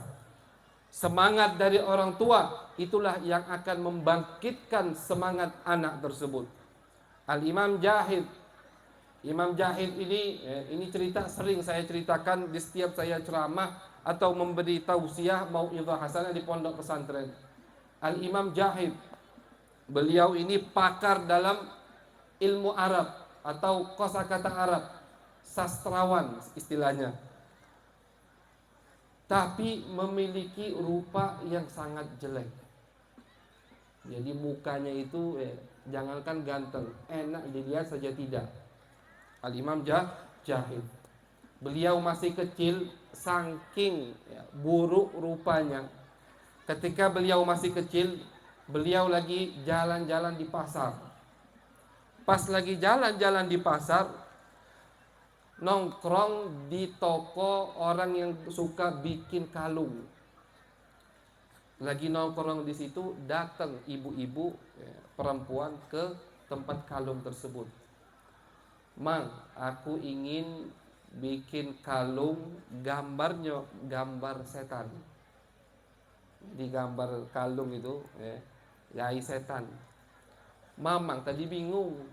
Semangat dari orang tua itulah yang akan membangkitkan semangat anak tersebut. Al-Imam Jahid, Imam Jahid ini cerita sering saya ceritakan di setiap saya ceramah atau memberi tausiah mau'izah hasanah di pondok pesantren. Al-Imam Jahid, beliau ini pakar dalam ilmu Arab atau kosakata Arab, sastrawan istilahnya. Tapi memiliki rupa yang sangat jelek. Jadi mukanya itu jangankan ganteng, enak dilihat saja tidak. Al-Imam Jahid, beliau masih kecil, saking buruk rupanya. Ketika beliau masih kecil, beliau lagi jalan-jalan di pasar. Pas lagi jalan-jalan di pasar, nongkrong di toko orang yang suka bikin kalung. Lagi nongkrong di situ, datang ibu-ibu perempuan ke tempat kalung tersebut. Mang, aku ingin bikin kalung, gambarnya gambar setan. Di gambar kalung itu yai setan. Mamang tadi bingung,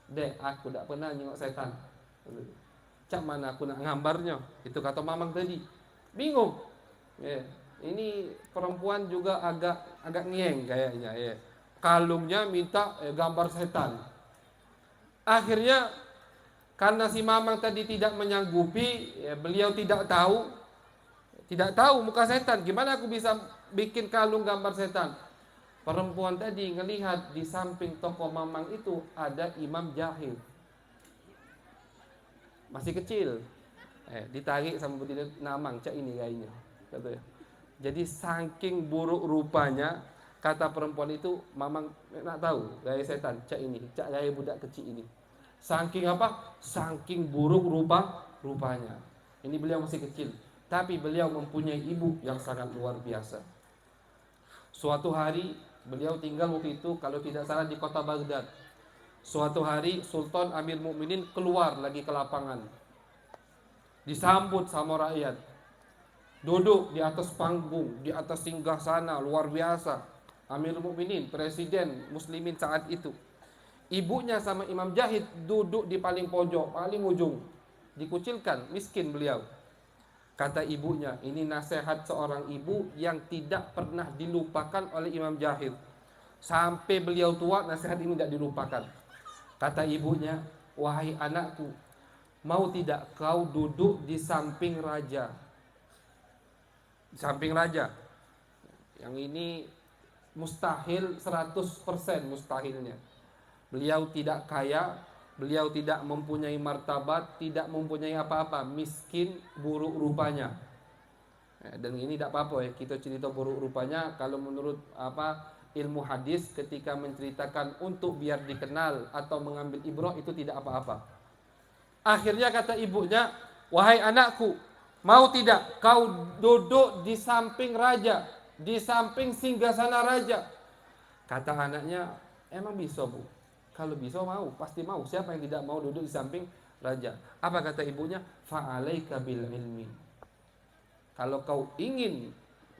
dek aku tak pernah nengok setan. Cak mana aku nak gambarnya? Itu kata mamang tadi. Bingung. Ini perempuan juga agak ngieng kayaknya. Kalungnya minta gambar setan. Akhirnya karena si mamang tadi tidak menyanggupi, beliau tidak tahu muka setan. Gimana aku bisa bikin kalung gambar setan? Perempuan tadi ngelihat di samping toko mamang itu ada Imam Jahil. Masih kecil. Ditarik sama betina namang, cak ini gayanya. Katanya. Jadi saking buruk rupanya, kata perempuan itu, mamang nak tahu gaya setan, cak ini, cak gaya budak kecil ini. Saking apa? Saking buruk rupanya. Ini beliau masih kecil, tapi beliau mempunyai ibu yang sangat luar biasa. Suatu hari beliau tinggal waktu itu kalau tidak salah di kota Baghdad. Suatu hari Sultan Amir Mukminin keluar lagi ke lapangan, disambut sama rakyat, duduk di atas panggung, di atas singgasana luar biasa. Amir Mukminin, presiden muslimin saat itu. Ibunya sama Imam Jahid duduk di paling pojok, paling ujung, dikucilkan, miskin beliau. Kata ibunya, ini nasihat seorang ibu yang tidak pernah dilupakan oleh Imam Jahid. Sampai beliau tua, nasihat ini tidak dilupakan. Kata ibunya, wahai anakku, mau tidak kau duduk di samping raja? Di samping raja. Yang ini mustahil, 100% mustahilnya. Beliau tidak kaya, beliau tidak mempunyai martabat, tidak mempunyai apa-apa, miskin, buruk rupanya. Dan ini tidak apa-apa ya, kita cerita buruk rupanya. Kalau menurut ilmu hadis, ketika menceritakan untuk biar dikenal atau mengambil ibrah, itu tidak apa-apa. Akhirnya kata ibunya, wahai anakku, mau tidak kau duduk di samping raja, di samping singgasana raja? Kata anaknya, emang bisa bu? Kalau bisa mau, pasti mau. Siapa yang tidak mau duduk di samping raja? Apa kata ibunya? Fa'alaika bil ilmi. Kalau kau ingin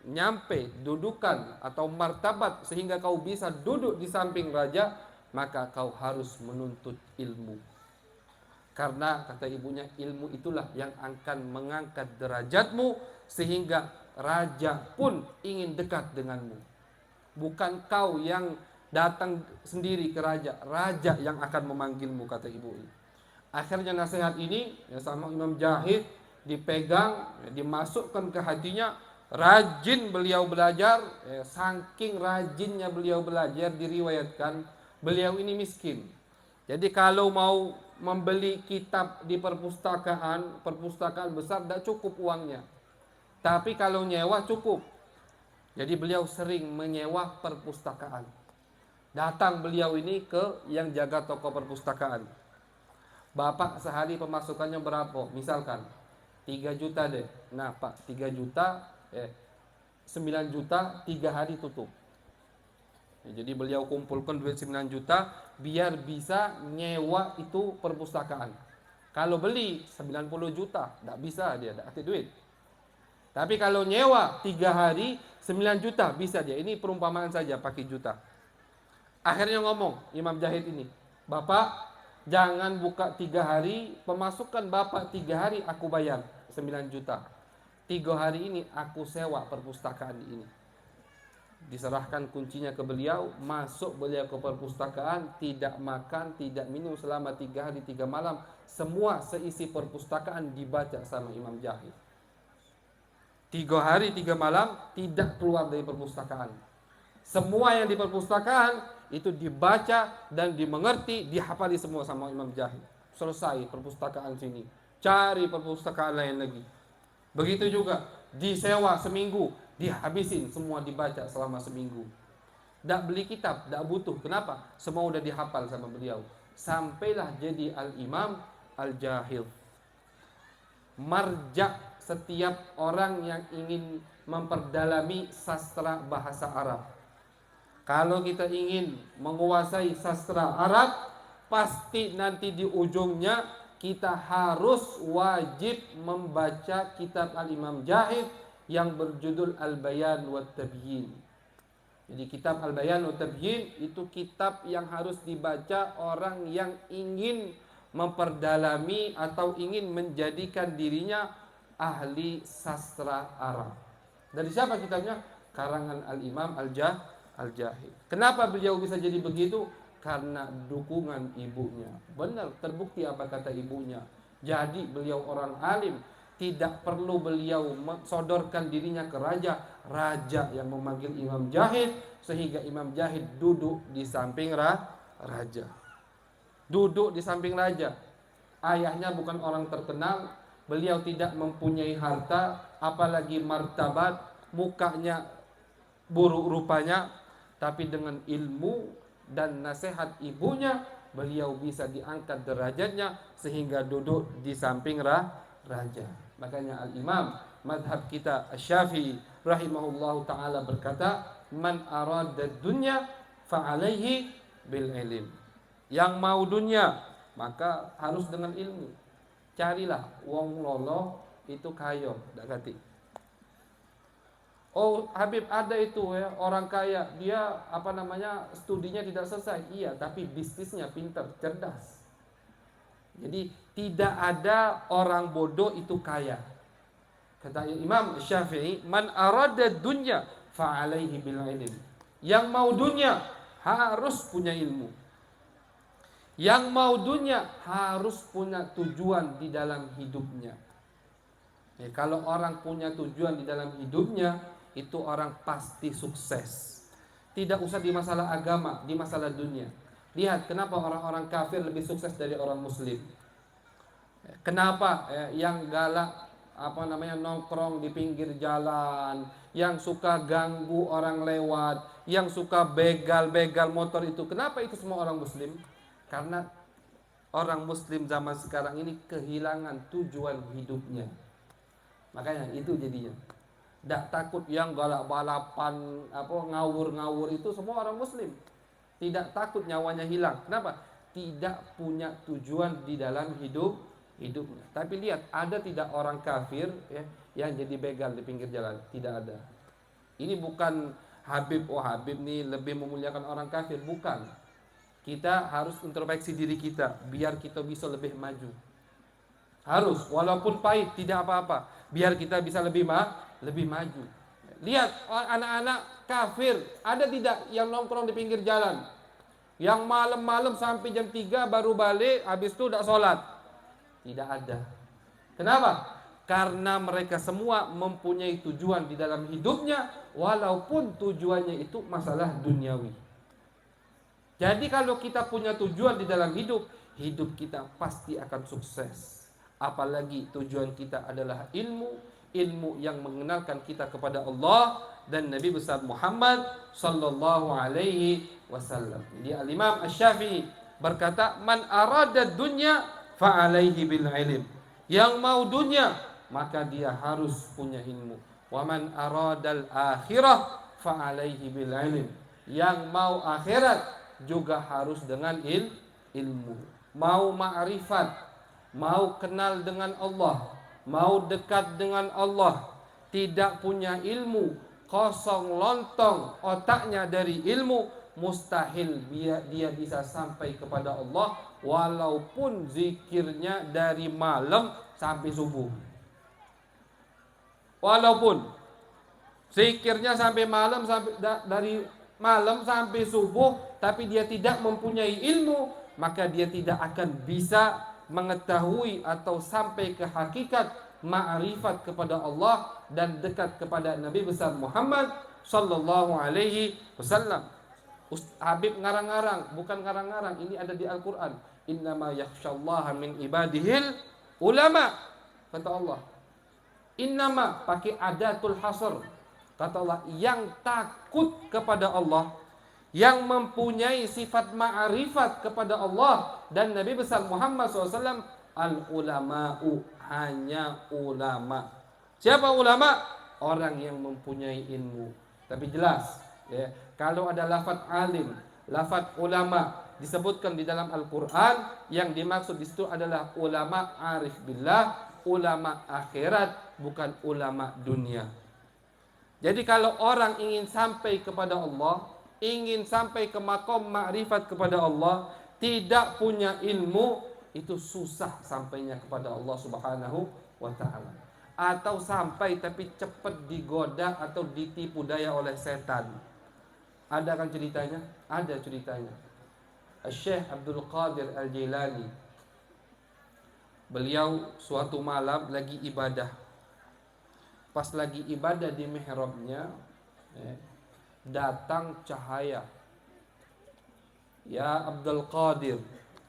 nyampe dudukan atau martabat sehingga kau bisa duduk di samping raja, maka kau harus menuntut ilmu. Karena kata ibunya, ilmu itulah yang akan mengangkat derajatmu sehingga raja pun ingin dekat denganmu. Bukan kau yang datang sendiri ke raja, raja yang akan memanggilmu, kata ibu ini. Akhirnya nasihat ini sama Imam Jahid dipegang, dimasukkan ke hatinya. Rajin beliau belajar, saking rajinnya beliau belajar, diriwayatkan beliau ini miskin. Jadi kalau mau membeli kitab di perpustakaan besar tidak cukup uangnya. Tapi kalau nyewa cukup. Jadi beliau sering menyewa perpustakaan. Datang beliau ini ke yang jaga toko perpustakaan. Bapak sehari pemasukannya berapa? Misalkan 3 juta deh. Nah Pak, 3 juta 9 juta 3 hari tutup. Jadi beliau kumpulkan duit 9 juta biar bisa nyewa itu perpustakaan. Kalau beli 90 juta, tidak bisa dia, tidak ada duit. Tapi kalau nyewa 3 hari 9 juta bisa dia. Ini perumpamaan saja pakai juta. Akhirnya ngomong Imam Jahid ini, Bapak jangan buka 3 hari, pemasukan Bapak 3 hari aku bayar 9 juta. 3 hari ini aku sewa perpustakaan ini. Diserahkan kuncinya ke beliau, masuk beliau ke perpustakaan, tidak makan, tidak minum selama 3 hari 3 malam. Semua seisi perpustakaan dibaca sama Imam Jahid. 3 hari 3 malam tidak keluar dari perpustakaan. Semua yang di perpustakaan itu dibaca dan dimengerti, dihafali semua sama Imam Jahid. Selesai perpustakaan sini, cari perpustakaan lain lagi. Begitu juga disewa seminggu, dihabisin semua dibaca selama seminggu. Tak beli kitab, tak butuh. Kenapa? Semua udah dihafal sama beliau. Sampailah jadi Al-Imam Al-Jahid. Marja setiap orang yang ingin memperdalami sastra bahasa Arab. Kalau kita ingin menguasai sastra Arab, pasti nanti di ujungnya kita harus wajib membaca kitab Al-Imam Jahid yang berjudul Al-Bayan wa Tabyin. Jadi kitab Al-Bayan wa Tabyin itu kitab yang harus dibaca orang yang ingin memperdalami atau ingin menjadikan dirinya ahli sastra Arab. Dari siapa kitabnya? Karangan Al-Imam Al-Jahid. Kenapa beliau bisa jadi begitu? Karena dukungan ibunya. Benar, terbukti apa kata ibunya. Jadi beliau orang alim. tidak perlu beliau sodorkan dirinya ke raja. Raja yang memanggil Imam Jahid, sehingga Imam Jahid duduk di samping raja. Duduk di samping raja. Ayahnya bukan orang terkenal, beliau tidak mempunyai harta, apalagi martabat, mukanya buruk rupanya, tapi dengan ilmu dan nasihat ibunya, beliau bisa diangkat derajatnya sehingga duduk di samping raja. Makanya al-Imam madhab kita Asy-Syafi'i rahimahullahu ta'ala berkata, man arada dunya fa'alaihi bil ilm. Yang mau dunia maka harus dengan ilmu. Carilah wong lolo itu kayo dak kati. Oh Habib, ada itu ya orang kaya, dia studinya tidak selesai. Iya, tapi bisnisnya pintar, cerdas. Jadi tidak ada orang bodoh itu kaya. Kata Imam Syafi'i, man arada dunya fa'alaihi bil ilm. Yang mau dunia harus punya ilmu. Yang mau dunia harus punya tujuan di dalam hidupnya. Ya, kalau orang punya tujuan di dalam hidupnya, itu orang pasti sukses. Tidak usah di masalah agama, di masalah dunia. Lihat kenapa orang-orang kafir lebih sukses dari orang muslim. Kenapa yang galak nongkrong di pinggir jalan, yang suka ganggu orang lewat, yang suka begal-begal motor itu, kenapa itu semua orang muslim? Karena orang muslim zaman sekarang ini kehilangan tujuan hidupnya. Makanya itu jadinya. Tidak takut yang galak balapan, ngawur-ngawur itu semua orang muslim. Tidak takut nyawanya hilang. Kenapa? Tidak punya tujuan di dalam hidupnya. Tapi lihat, ada tidak orang kafir yang jadi begal di pinggir jalan? Tidak ada. Ini bukan Habib nih lebih memuliakan orang kafir, bukan. Kita harus introspeksi diri kita biar kita bisa lebih maju. Harus, walaupun pahit tidak apa-apa, biar kita bisa lebih maju. Lihat anak-anak kafir, ada tidak yang nongkrong di pinggir jalan, yang malam-malam sampai jam 3 baru balik, habis itu tidak sholat? Tidak ada. Kenapa? Karena mereka semua mempunyai tujuan di dalam hidupnya, walaupun tujuannya itu masalah duniawi. Jadi kalau kita punya tujuan di dalam hidup, hidup kita pasti akan sukses. Apalagi tujuan kita adalah ilmu yang mengenalkan kita kepada Allah dan Nabi besar Muhammad sallallahu alaihi wasallam. Jadi al-Imam Asy-Syafi'i berkata, man arada dunya fa alaihi bil ilm. Yang mau dunia maka dia harus punya ilmu. Wa man aradal akhirah fa alaihi bil ilm. Yang mau akhirat juga harus dengan ilmu. Mau ma'rifat, mau kenal dengan Allah, mau dekat dengan Allah, tidak punya ilmu, kosong lontong otaknya dari ilmu, mustahil dia bisa sampai kepada Allah walaupun zikirnya dari malam sampai subuh. Walaupun zikirnya sampai malam, dari malam sampai subuh, tapi dia tidak mempunyai ilmu, maka dia tidak akan bisa mengetahui atau sampai ke hakikat ma'rifat kepada Allah dan dekat kepada Nabi besar Muhammad sallallahu alaihi wasallam. Habib ngarang-ngarang, bukan ngarang-ngarang, ini ada di Al-Qur'an. Innama yakhsyallaha min ibadihil ulama, kata Allah. Innama pakai adatul hasr, kata Allah, yang takut kepada Allah, yang mempunyai sifat ma'rifat kepada Allah dan Nabi besar Muhammad SAW, al-ulama'u, hanya ulama. Siapa ulama? Orang yang mempunyai ilmu. Tapi jelas ya, kalau ada lafaz alim, lafaz ulama disebutkan di dalam Al-Quran, yang dimaksud di situ adalah ulama arif billah, ulama akhirat, bukan ulama dunia. Jadi kalau orang ingin sampai kepada Allah, ingin sampai ke makom ma'rifat kepada Allah, tidak punya ilmu, itu susah sampainya kepada Allah Subhanahu wa ta'ala. Atau sampai tapi cepat digoda atau ditipu daya oleh setan. Ada kan ceritanya? Ada ceritanya. Syekh Abdul Qadir Al-Jilani Beliau suatu malam lagi ibadah. Pas lagi ibadah di mihrabnya, datang cahaya. Ya Abdul Qadir,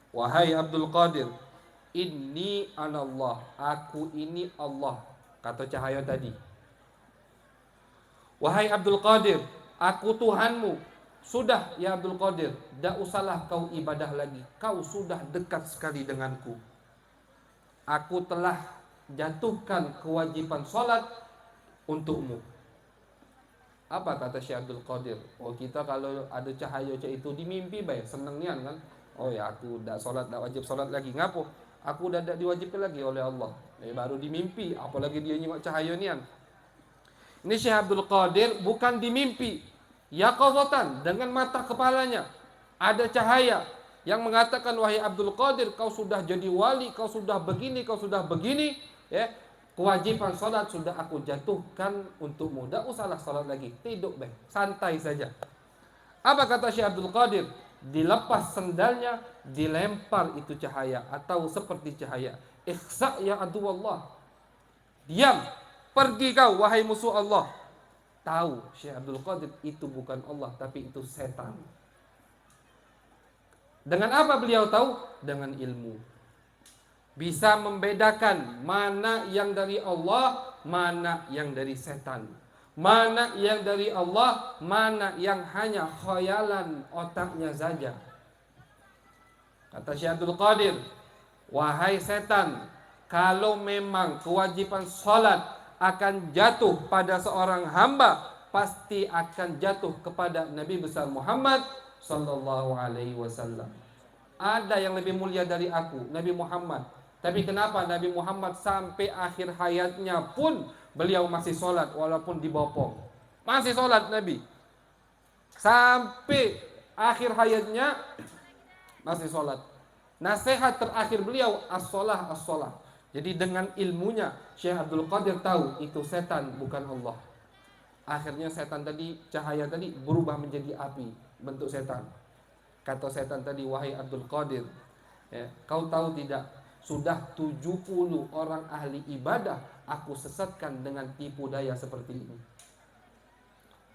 wahai Abdul Qadir, inni anallah, aku ini Allah, kata cahaya tadi. Wahai Abdul Qadir, aku Tuhanmu. Sudah ya Abdul Qadir, tak usahlah kau ibadah lagi. Kau sudah dekat sekali denganku. Aku telah jatuhkan kewajiban sholat untukmu. Apa kata Syekh Abdul Qadir? Oh, kita kalau ada cahaya macam itu di mimpi baik, senang nian kan? Oh ya, aku dah solat, dah wajib solat lagi. Ngapo? Aku dah diwajibkan lagi oleh Allah. Baru di mimpi, apalagi dia nyimak cahaya nian. Ini Syekh Abdul Qadir bukan di mimpi, yaqazatan, dengan mata kepalanya ada cahaya yang mengatakan, wahai Abdul Qadir, kau sudah jadi wali, kau sudah begini, kau sudah begini, ya. Kewajiban salat sudah aku jatuhkan untukmu. Tak usahlah salat lagi, tidur baik, santai saja. Apa kata Syekh Abdul Qadir? Dilepas sendalnya, dilempar itu cahaya atau seperti cahaya. Ikhsa ya adu Allah. Diam, pergi kau wahai musuh Allah. Tahu Syekh Abdul Qadir itu bukan Allah, tapi itu setan. Dengan apa beliau tahu? Dengan ilmu. Bisa membedakan mana yang dari Allah, mana yang dari setan. Mana yang dari Allah, mana yang hanya khayalan otaknya saja. Kata Syekh Abdul Qadir, wahai setan, kalau memang kewajiban salat akan jatuh pada seorang hamba, pasti akan jatuh kepada Nabi besar Muhammad sallallahu alaihi wasallam. Ada yang lebih mulia dari aku, Nabi Muhammad. Tapi kenapa Nabi Muhammad sampai akhir hayatnya pun beliau masih sholat walaupun dibopong? Masih sholat Nabi. Sampai akhir hayatnya masih sholat. Nasihat terakhir beliau, as-sholah, as-sholah. Jadi dengan ilmunya Syekh Abdul Qadir tahu itu setan bukan Allah. Akhirnya setan tadi, cahaya tadi berubah menjadi api, bentuk setan. Kata setan tadi, wahai Abdul Qadir, ya, kau tahu tidak, sudah 70 orang ahli ibadah aku sesatkan dengan tipu daya seperti ini.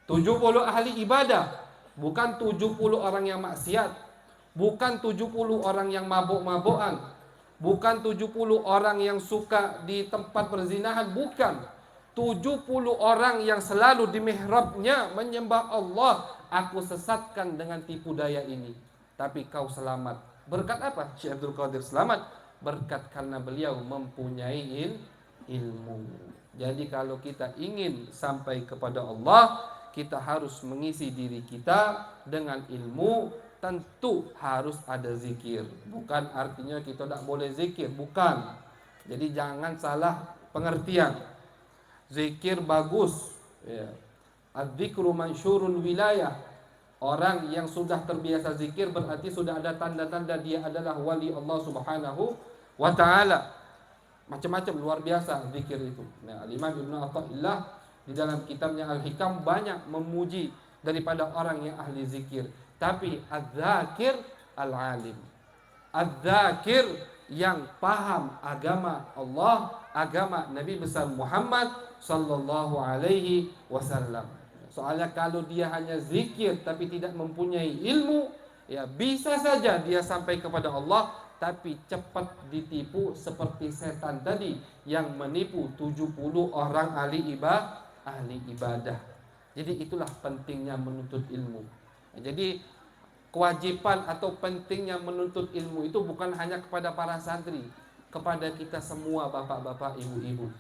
70 ahli ibadah, bukan 70 orang yang maksiat, bukan 70 orang yang mabuk-mabukan, bukan 70 orang yang suka di tempat perzinahan, bukan. 70 orang yang selalu di mihrabnya menyembah Allah, aku sesatkan dengan tipu daya ini. Tapi kau selamat. Berkat apa Syekh Abdul Qadir selamat? Berkat karena beliau mempunyai ilmu. Jadi kalau kita ingin sampai kepada Allah, kita harus mengisi diri kita dengan ilmu. Tentu harus ada zikir. Bukan artinya kita tak boleh zikir, bukan. Jadi jangan salah pengertian. Zikir bagus, ya. Adzikru mansyurul wilayah. Orang yang sudah terbiasa zikir berarti sudah ada tanda-tanda dia adalah wali Allah Subhanahu wa ta'ala. Macam-macam luar biasa zikir itu. Nah, Imam Ibnu Athaillah di dalam kitabnya Al-Hikam banyak memuji daripada orang yang ahli zikir. Tapi az-zakir al-alim, az-zakir yang paham agama Allah, agama Nabi besar Muhammad sallallahu alaihi wasallam. Soalnya kalau dia hanya zikir tapi tidak mempunyai ilmu, ya bisa saja dia sampai kepada Allah, tapi cepat ditipu seperti setan tadi yang menipu 70 orang ahli ibadah. Jadi itulah pentingnya menuntut ilmu. Jadi kewajiban atau pentingnya menuntut ilmu itu bukan hanya kepada para santri, kepada kita semua bapak-bapak, ibu-ibu.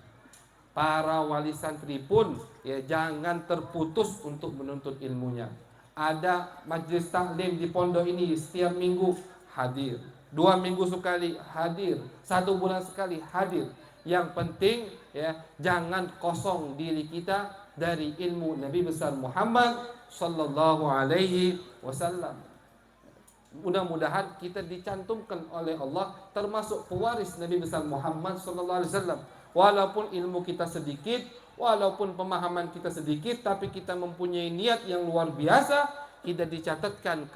Para wali santri pun ya jangan terputus untuk menuntut ilmunya. Ada majlis taklim di pondok ini setiap minggu hadir, 2 minggu sekali hadir, 1 bulan sekali hadir. Yang penting ya jangan kosong diri kita dari ilmu Nabi besar Muhammad sallallahu alaihi wasallam. Mudah-mudahan kita dicantumkan oleh Allah termasuk pewaris Nabi besar Muhammad sallallahu alaihi wasallam. Walaupun ilmu kita sedikit, walaupun pemahaman kita sedikit, tapi kita mempunyai niat yang luar biasa, kita dicatatkan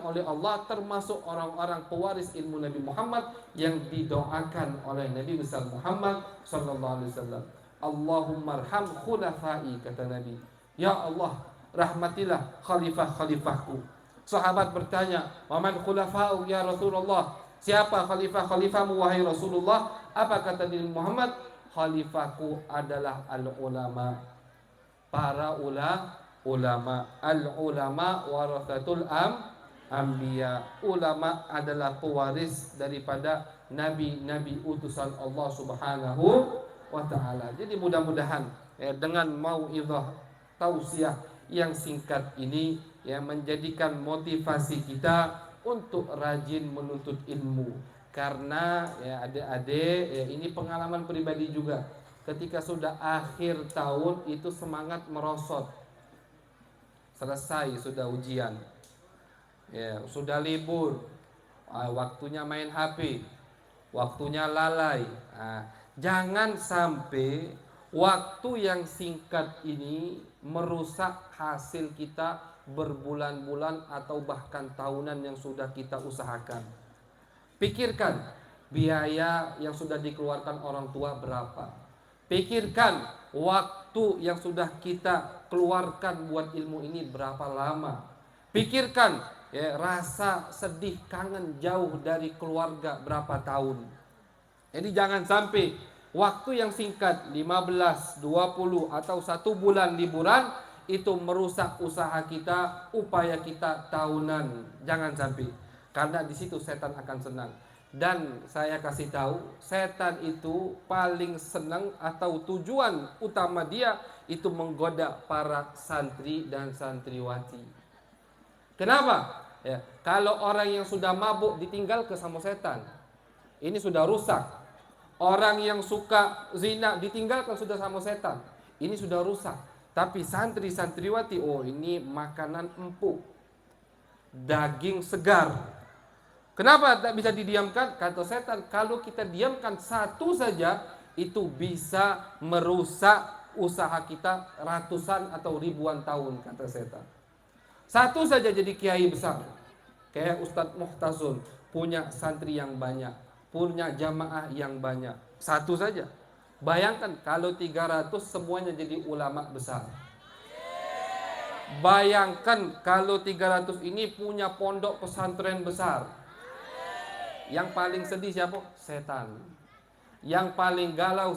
oleh Allah termasuk orang-orang pewaris ilmu Nabi Muhammad yang didoakan oleh Nabi besar Muhammad sallallahu alaihi wasallam. Allahumma arham khulafai, kata Nabi. Ya Allah, rahmatilah khalifah-khalifahku. Sahabat bertanya, "Waman khulafa'u ya Rasulullah?" Siapa khalifah-khalifahmu wahai Rasulullah? Apa kata Nabi Muhammad? Khalifahku adalah al-ulama. Para ulama. Al-ulama warathatul anbiya. Ulama adalah pewaris daripada nabi-nabi utusan Allah Subhanahu wa taala. Jadi mudah-mudahan dengan mauidhah tausiah yang singkat ini menjadikan motivasi kita untuk rajin menuntut ilmu. Karena adik-adik, ini pengalaman pribadi juga. Ketika sudah akhir tahun itu semangat merosot. Selesai sudah ujian, sudah libur, waktunya main HP, waktunya lalai. Jangan sampai waktu yang singkat ini merusak hasil kita berbulan-bulan atau bahkan tahunan yang sudah kita usahakan. Pikirkan biaya yang sudah dikeluarkan orang tua berapa. Pikirkan waktu yang sudah kita keluarkan buat ilmu ini berapa lama. Pikirkan rasa sedih, kangen jauh dari keluarga berapa tahun. Jadi jangan sampai waktu yang singkat 15, 20 atau 1 bulan liburan itu merusak usaha kita, upaya kita tahunan. Jangan sampai. Karena di situ setan akan senang. Dan saya kasih tahu, setan itu paling senang atau tujuan utama dia itu menggoda para santri dan santriwati. Kenapa? Kalau orang yang sudah mabuk ditinggal ke sama setan, ini sudah rusak. Orang yang suka zina ditinggalkan sudah sama setan, ini sudah rusak. Tapi santri-santriwati, ini makanan empuk, daging segar. Kenapa tak bisa didiamkan? Kata setan, kalau kita diamkan satu saja, itu bisa merusak usaha kita ratusan atau ribuan tahun, kata setan. Satu saja jadi kiai besar, kayak Ustadz Muhtazul, punya santri yang banyak, punya jamaah yang banyak. Satu saja. Bayangkan kalau 300 semuanya jadi ulama besar. Bayangkan kalau 300 ini punya pondok pesantren besar. Yang paling sedih siapa? Setan. Yang paling galau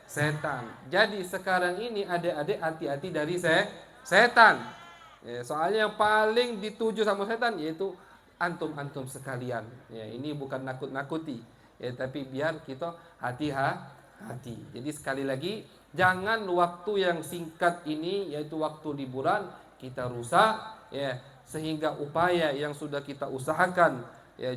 setan. Jadi sekarang ini adik-adik hati-hati dari setan. Soalnya yang paling dituju sama setan yaitu antum-antum sekalian. Ini bukan nakut-nakuti, tapi biar kita hati-hati. Jadi sekali lagi, jangan waktu yang singkat ini, yaitu waktu liburan, kita rusak, sehingga upaya yang sudah kita usahakan,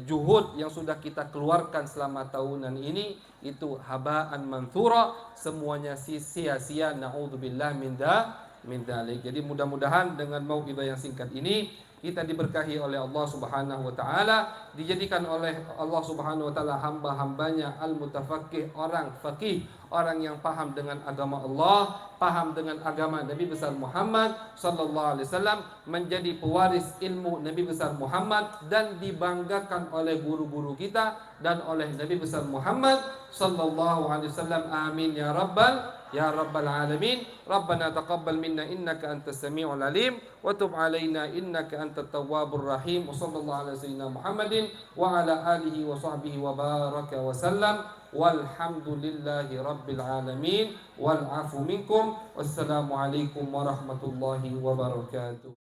juhud yang sudah kita keluarkan selama tahunan ini, itu haba'an manthura, semuanya sia-sia. Na'udzubillah min dzalik. Jadi mudah-mudahan dengan mau'izah yang singkat ini kita diberkahi oleh Allah Subhanahu wa taala, dijadikan oleh Allah Subhanahu wa taala hamba-hambanya al-mutafaqqih, orang faqih, orang yang paham dengan agama Allah, paham dengan agama Nabi besar Muhammad sallallahu alaihi wasallam, menjadi pewaris ilmu Nabi besar Muhammad dan dibanggakan oleh guru-guru kita dan oleh Nabi besar Muhammad sallallahu alaihi wasallam. Amin ya rabbal alamin. Rabbana taqabbal minna innaka antas samiul alim wa tub alaina innaka antat tawwabur rahim. Wa sallallahu ala sayyidina Muhammadin wa ala alihi wa sahbihi wa baraka wa sallam. Walhamdulillahi rabbil alamin. Wal afu minkum. Wassalamu alaikum warahmatullahi wabarakatuh.